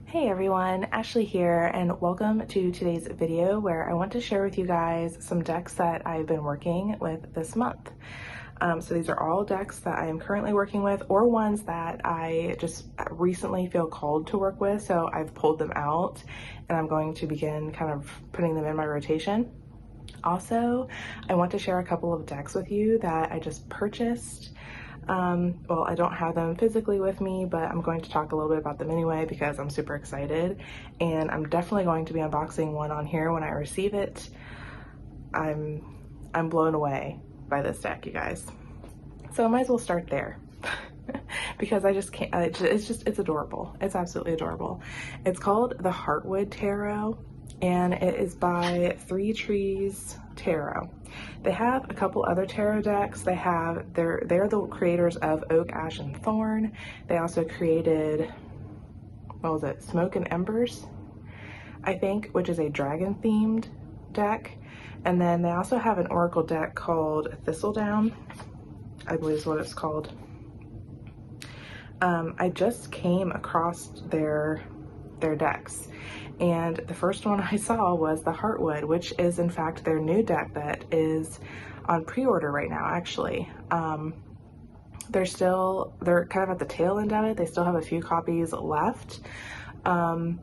Hey everyone, Ashley here, and welcome to today's video where I want to share with you guys some decks that I've been working with this month. So these are all decks that I am currently working with, or ones that I just recently feel called to work with, so I've pulled them out and I'm going to begin kind of putting them in my rotation. Also, I want to share a couple of decks with you that I just purchased. Well, I don't have them physically with me, but I'm going to talk a little bit about them anyway because I'm super excited, and I'm definitely going to be unboxing one on here when I receive it. I'm blown away by this deck, you guys. So I might as well start there because I just can't, it's adorable. It's absolutely adorable. It's called the Heartwood Tarot, and it is by Three Trees Tarot. They have a couple other tarot decks. They're the creators of Oak, Ash, and Thorn. They also created, what was it, Smoke and Embers, I think, which is a dragon themed deck. And then they also have an oracle deck called Thistledown, I believe is what it's called. I just came across their decks, and the first one I saw was the Heartwood, which is in fact their new deck that is on pre-order right now. Actually, they're kind of at the tail end of it. They still have a few copies left, and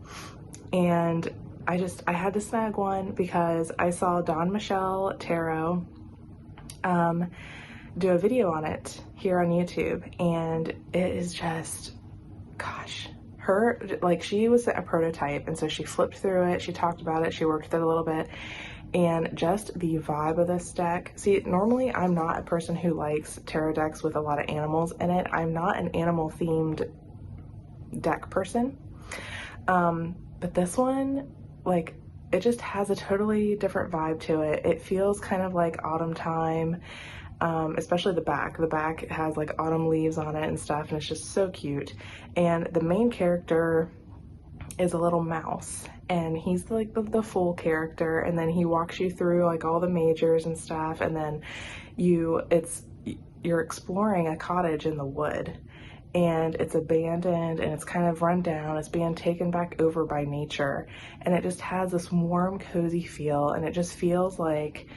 I had to snag one because I saw Dawn Michelle Tarot do a video on it here on YouTube, and it is just, gosh, she was a prototype, and so she flipped through it, she talked about it, she worked with it a little bit, and just the vibe of this deck. See, normally I'm not a person who likes tarot decks with a lot of animals in it. I'm not an animal themed deck person, but this one, like, it just has a totally different vibe to it. It feels kind of like autumn time. Especially the back. The back has like autumn leaves on it and stuff, and it's just so cute. And the main character is a little mouse, and he's like the full character, and then he walks you through like all the majors and stuff, and then you're exploring a cottage in the wood, and it's abandoned and it's kind of run down. It's being taken back over by nature, and it just has this warm, cozy feel, and it just feels like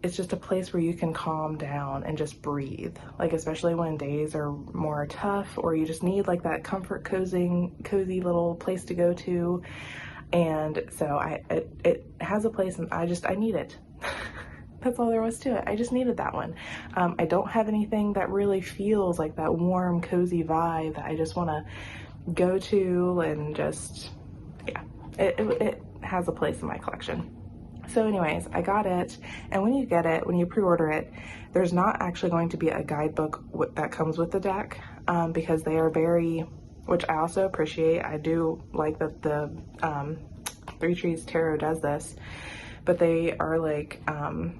it's just a place where you can calm down and just breathe, like especially when days are more tough, or you just need like that comfort cozy little place to go to. And so it has a place, and I need it. That's all there was to it. I just needed that one. I don't have anything that really feels like that warm, cozy vibe that I just want to go to, and just, yeah, it has a place in my collection. So anyways, I got it, and when you get it, when you pre-order it, there's not actually going to be a guidebook that comes with the deck, because they are very, which I also appreciate. I do like that the Three Trees Tarot does this, but they are like, I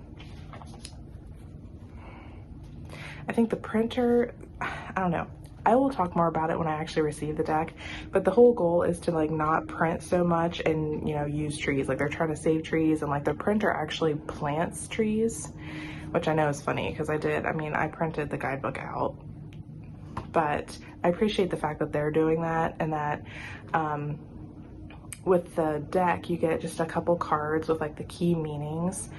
think the printer, I don't know. I will talk more about it when I actually receive the deck, but the whole goal is to like not print so much and, you know, use trees. Like, they're trying to save trees, and like the printer actually plants trees, which I know is funny because I printed the guidebook out, but I appreciate the fact that they're doing that, and that with the deck you get just a couple cards with like the key meanings.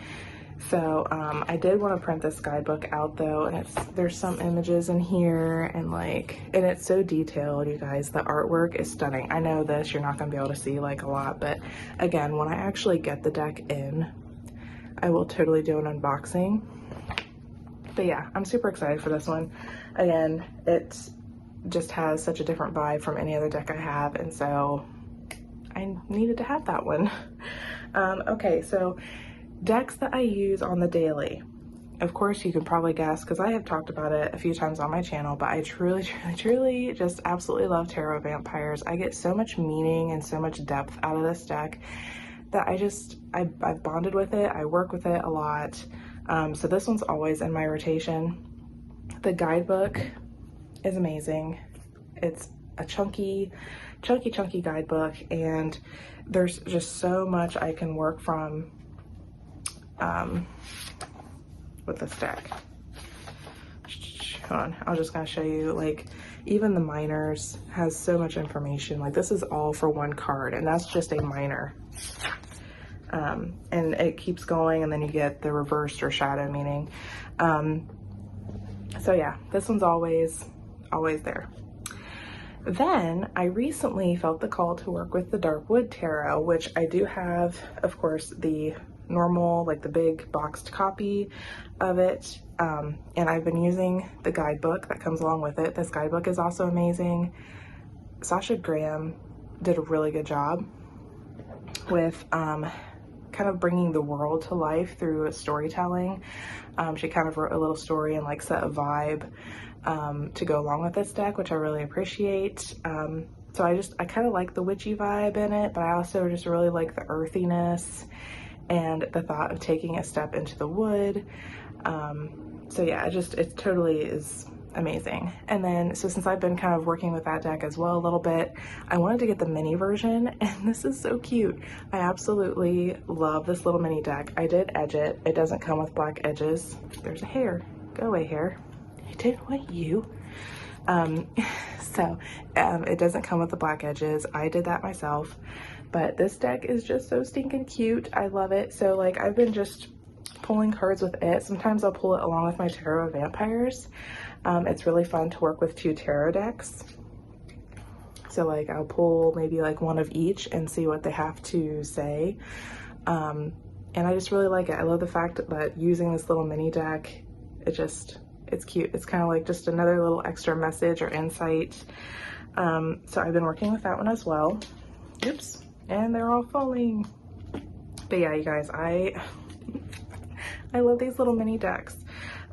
So I did want to print this guidebook out though, and there's some images in here, and it's so detailed, you guys. The artwork is stunning. I know this, you're not gonna be able to see like a lot, but again, when I actually get the deck in, I will totally do an unboxing. But yeah, I'm super excited for this one. Again, it just has such a different vibe from any other deck I have, and so I needed to have that one. Okay, so decks that I use on the daily. Of course, you can probably guess because I have talked about it a few times on my channel, but I truly just absolutely love Tarot Vampyres. I get so much meaning and so much depth out of this deck that I've bonded with it. I work with it a lot. So this one's always in my rotation. The guidebook is amazing. It's a chunky guidebook, and there's just so much I can work from with this deck. hold on, I was just gonna show you, like, even the minors has so much information. Like, this is all for one card, and that's just a minor. And it keeps going, and then you get the reversed or shadow meaning. So yeah, this one's always there. Then I recently felt the call to work with the Darkwood Tarot, which I do have, of course, the normal, like the big boxed copy of it. And I've been using the guidebook that comes along with it. This guidebook is also amazing. Sasha Graham did a really good job with kind of bringing the world to life through storytelling. She kind of wrote a little story and like set a vibe to go along with this deck, which I really appreciate. So I kind of like the witchy vibe in it, but I also just really like the earthiness and the thought of taking a step into the wood. So yeah, it totally is amazing. And then, so since I've been kind of working with that deck as well a little bit, I wanted to get the mini version, and this is so cute. I absolutely love this little mini deck. I did edge it. It doesn't come with black edges. There's a hair. Go away, hair. I didn't want you. It doesn't come with the black edges. I did that myself, but this deck is just so stinking cute. I love it. So like, I've been just pulling cards with it. Sometimes I'll pull it along with my Tarot of Vampires. It's really fun to work with 2 tarot decks. So like, I'll pull maybe like one of each and see what they have to say. And I just really like it. I love the fact that using this little mini deck, it's cute. It's kind of like just another little extra message or insight. So I've been working with that one as well. Oops, and they're all falling. But yeah, you guys, I love these little mini decks.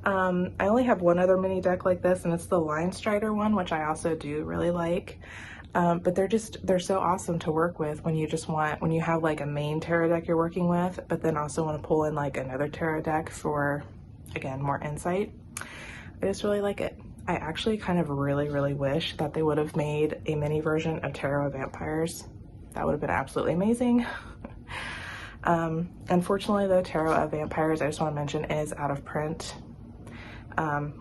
I only have one other mini deck like this, and it's the Line Strider one, which I also do really like. But they're so awesome to work with when you have like a main tarot deck you're working with, but then also want to pull in like another tarot deck for, again, more insight. I just really like it. I actually kind of really wish that they would have made a mini version of Tarot of Vampires. That would have been absolutely amazing. Unfortunately though, Tarot of Vampires, I just want to mention, is out of print,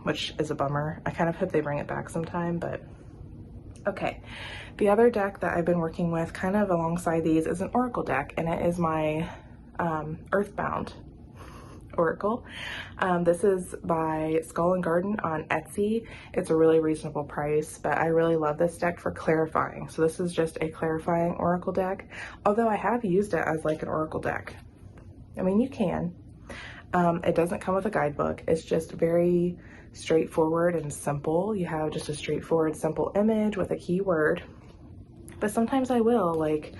which is a bummer. I kind of hope they bring it back sometime, but okay. The other deck that I've been working with kind of alongside these is an Oracle deck, and it is my Earthbound Oracle. This is by Skull and Garden on Etsy. It's a really reasonable price, but I really love this deck for clarifying. So this is just a clarifying Oracle deck, although I have used it as like an Oracle deck. I mean, you can. It doesn't come with a guidebook. It's just very straightforward and simple. You have just a straightforward, simple image with a keyword. But sometimes I will, like,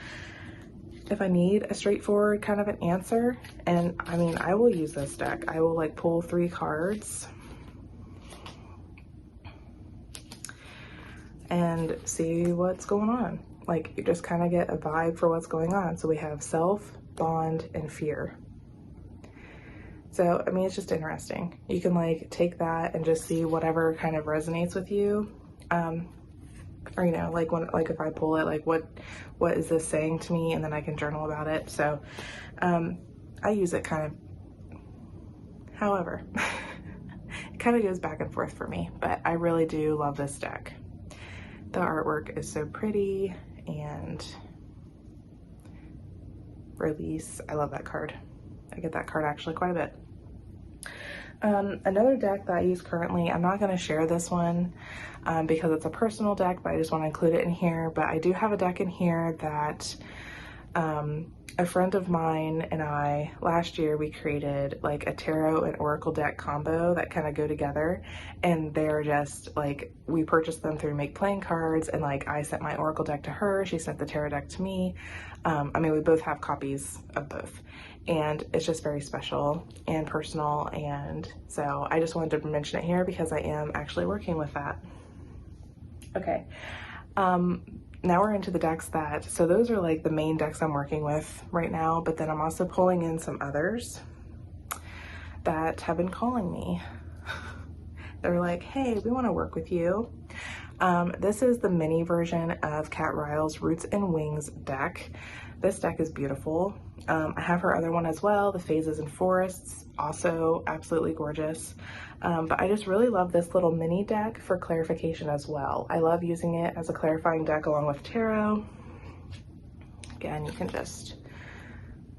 if I need a straightforward kind of an answer, and I mean, I will use this deck. I will like pull 3 cards and see what's going on. Like, you just kind of get a vibe for what's going on. So we have self, bond, and fear. So, I mean, it's just interesting. You can like take that and just see whatever kind of resonates with you. Or, you know, like if I pull it, like what is this saying to me? And then I can journal about it. So, I use it kind of, however, it kind of goes back and forth for me, but I really do love this deck. The artwork is so pretty, and Release, I love that card. I get that card actually quite a bit. Another deck that I use currently, I'm not going to share this one because it's a personal deck, but I just want to include it in here. But I do have a deck in here that a friend of mine and I, last year, we created like a tarot and oracle deck combo that kind of go together, and they're just like, we purchased them through Make Playing Cards, and like I sent my oracle deck to her, she sent the tarot deck to me. I mean, we both have copies of both, and it's just very special and personal, and so I just wanted to mention it here because I am actually working with that. Okay, now we're into the decks so those are like the main decks I'm working with right now, but then I'm also pulling in some others that have been calling me. They're like, hey, we want to work with you. This is the mini version of Kat Ryle's Roots and Wings deck. This deck is beautiful. I have her other one as well, the Phases and Forests, also absolutely gorgeous. But I just really love this little mini deck for clarification as well. I love using it as a clarifying deck along with tarot. Again, you can just,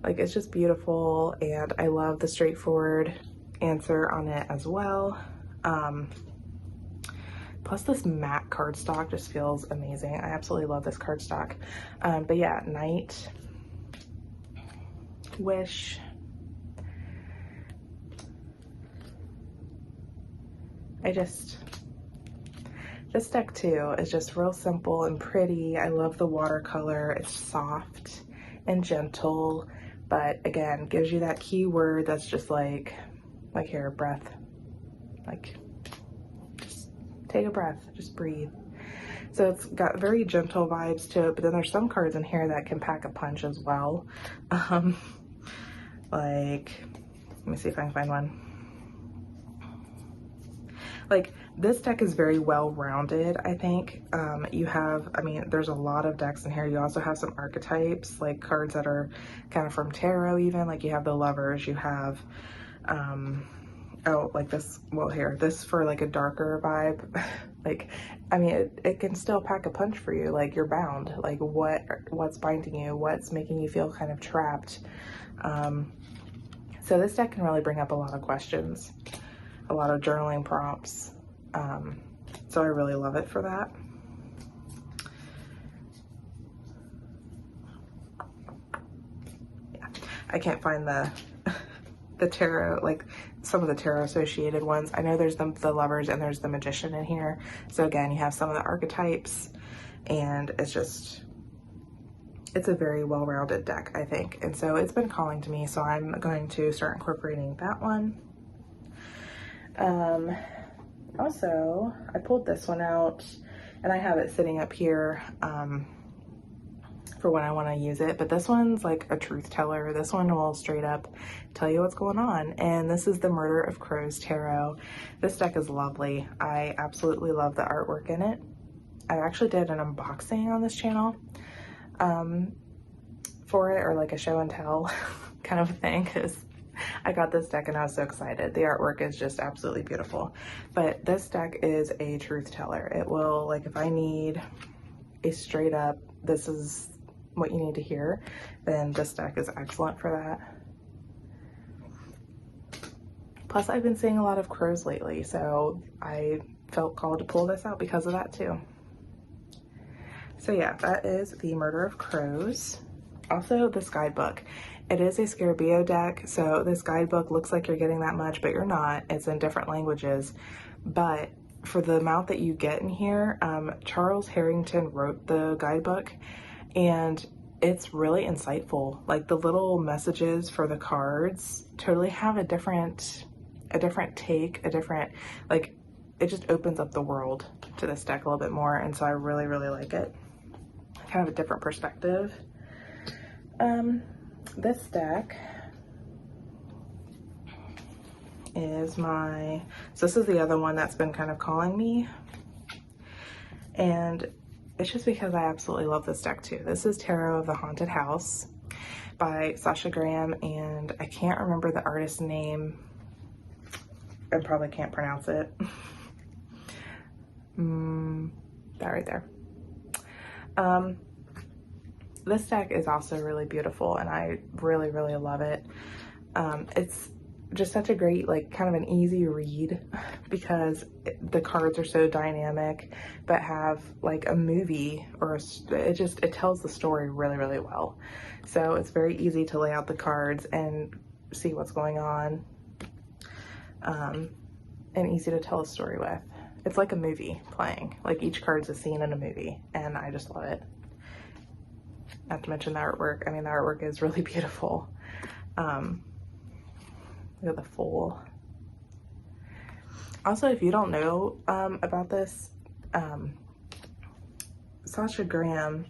like, it's just beautiful, and I love the straightforward answer on it as well. Plus this matte cardstock just feels amazing. I absolutely love this cardstock. But yeah, Night, Wish, this deck too is just real simple and pretty. I love the watercolor. It's soft and gentle, but again, gives you that keyword that's just like here, breath. Like, just take a breath, just breathe. So it's got very gentle vibes to it, but then there's some cards in here that can pack a punch as well. Like, let me see if I can find one. Like, this deck is very well-rounded, I think. You have, I mean, there's a lot of decks in here. You also have some archetypes, like cards that are kind of from tarot even. Like, you have the Lovers, you have, oh, like this, well, here, this for like a darker vibe. Like, I mean, it can still pack a punch for you. Like, you're bound. Like, what's binding you? What's making you feel kind of trapped? So this deck can really bring up a lot of questions, a lot of journaling prompts. So I really love it for that. Yeah, I can't find the tarot, like some of the tarot associated ones. I know there's the Lovers and there's the Magician in here. So again, you have some of the archetypes, and it's a very well-rounded deck, I think. And so it's been calling to me, so I'm going to start incorporating that one. Also, I pulled this one out, and I have it sitting up here for when I want to use it, but this one's like a truth teller. This one will straight up tell you what's going on, and this is the Murder of Crows Tarot. This deck is lovely. I absolutely love the artwork in it. I actually did an unboxing on this channel for it, or like a show and tell kind of thing, because I got this deck and I was so excited. The artwork is just absolutely beautiful. But this deck is a truth teller. It will, like, if I need a straight up, this is what you need to hear, then this deck is excellent for that. Plus, I've been seeing a lot of crows lately, so I felt called to pull this out because of that too. So yeah, that is the Murder of Crows. Also, this guidebook. It is a Scarabeo deck, so this guidebook looks like you're getting that much, but you're not. It's in different languages. But for the amount that you get in here, Charles Harrington wrote the guidebook, and it's really insightful. Like, the little messages for the cards totally have a different take, like, it just opens up the world to this deck a little bit more, and so I really, really like it. Kind of a different perspective. This deck is so this is the other one that's been kind of calling me, and it's just because I absolutely love this deck too. This is Tarot of the Haunted House by Sasha Graham, and I can't remember the artist's name. I probably can't pronounce it. That right there. This deck is also really beautiful, and I really, really love it. It's just such a great, like, kind of an easy read because the cards are so dynamic, but have like a movie, or it tells the story really, really well. So it's very easy to lay out the cards and see what's going on, and easy to tell a story with. It's like a movie playing, like each card's a scene in a movie, and I just love it. Not to mention the artwork. I mean, the artwork is really beautiful. Look at the Fool. Also, if you don't know about this, Sasha Graham,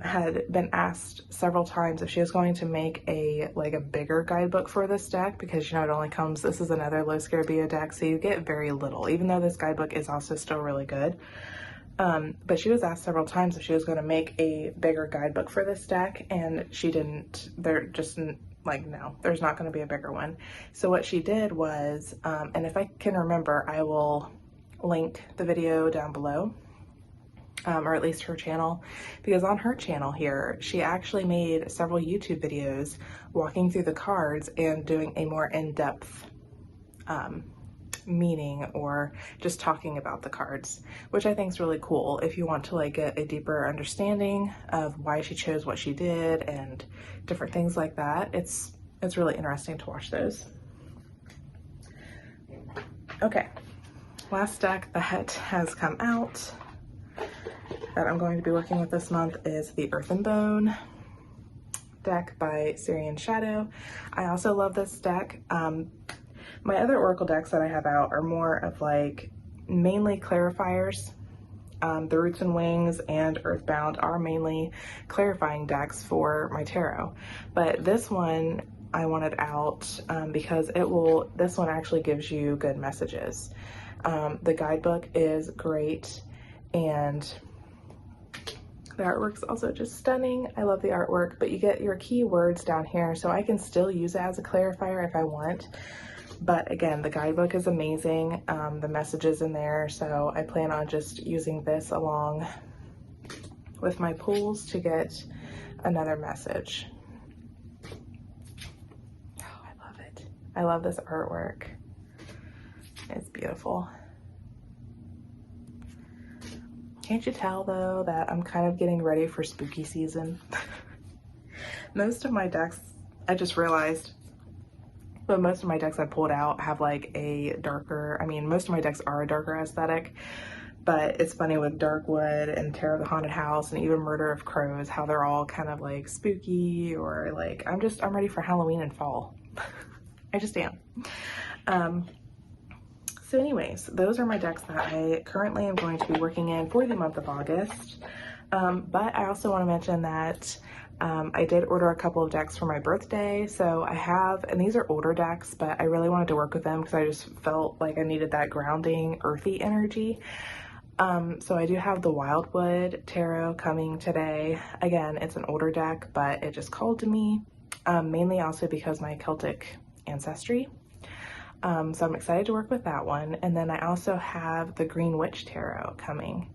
had been asked several times if she was going to make a bigger guidebook for this deck, because you know it only comes, this is another low Scarabeo deck, so you get very little, even though this guidebook is also still really good. But she was asked several times if she was going to make a bigger guidebook for this deck, and she didn't. They're just like, no, there's not going to be a bigger one. So what she did was, and if I can remember, I will link the video down below. Or at least her channel, because on her channel here, she actually made several YouTube videos walking through the cards and doing a more in-depth meaning, or just talking about the cards, which I think is really cool if you want to like get a deeper understanding of why she chose what she did and different things like that. It's really interesting to watch those. Okay, last deck that has come out that I'm going to be working with this month is the Earth and Bone deck by Syrian Shadow. I also love this deck. My other Oracle decks that I have out are more of like mainly clarifiers. The Roots and Wings and Earthbound are mainly clarifying decks for my tarot, but this one I wanted out because this one actually gives you good messages. The guidebook is great, and the artwork's also just stunning. I love the artwork, but you get your keywords down here, so I can still use it as a clarifier if I want. But again, the guidebook is amazing. The messages in there, so I plan on just using this along with my pulls to get another message. Oh, I love it. I love this artwork. It's beautiful. Can't you tell though that I'm kind of getting ready for spooky season? Most of my decks, I just realized, but most of my decks I pulled out have like a darker, I mean, most of my decks are a darker aesthetic, but it's funny with Darkwood and Terror of the Haunted House and even Murder of Crows, how they're all kind of like spooky, or like, I'm ready for Halloween and fall. I just am. So anyways, those are my decks that I currently am going to be working in for the month of August. But I also want to mention that I did order a couple of decks for my birthday. So I have, and these are older decks, but I really wanted to work with them because I just felt like I needed that grounding, earthy energy. So I do have the Wildwood Tarot coming today. Again, it's an older deck, but it just called to me, mainly also because my Celtic ancestry. So I'm excited to work with that one. And then I also have the Green Witch Tarot coming.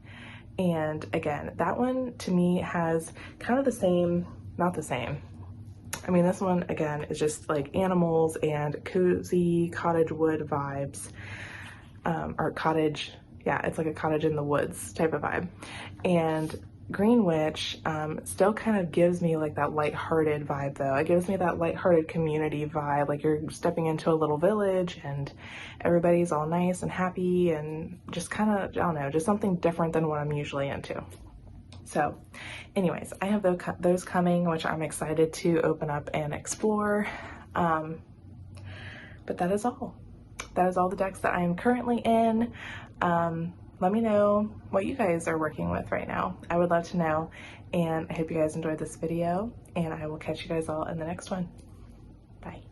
And again, that one to me has kind of the same, not the same. I mean, this one again is just like animals and cozy cottage wood vibes, or cottage, yeah, it's like a cottage in the woods type of vibe. And Green Witch still kind of gives me like that lighthearted vibe though. It gives me that lighthearted community vibe, like you're stepping into a little village and everybody's all nice and happy and just kind of, I don't know, just something different than what I'm usually into. So anyways, I have those coming, which I'm excited to open up and explore. But that is all. That is all the decks that I am currently in. Let me know what you guys are working with right now. I would love to know, and I hope you guys enjoyed this video, and I will catch you guys all in the next one. Bye.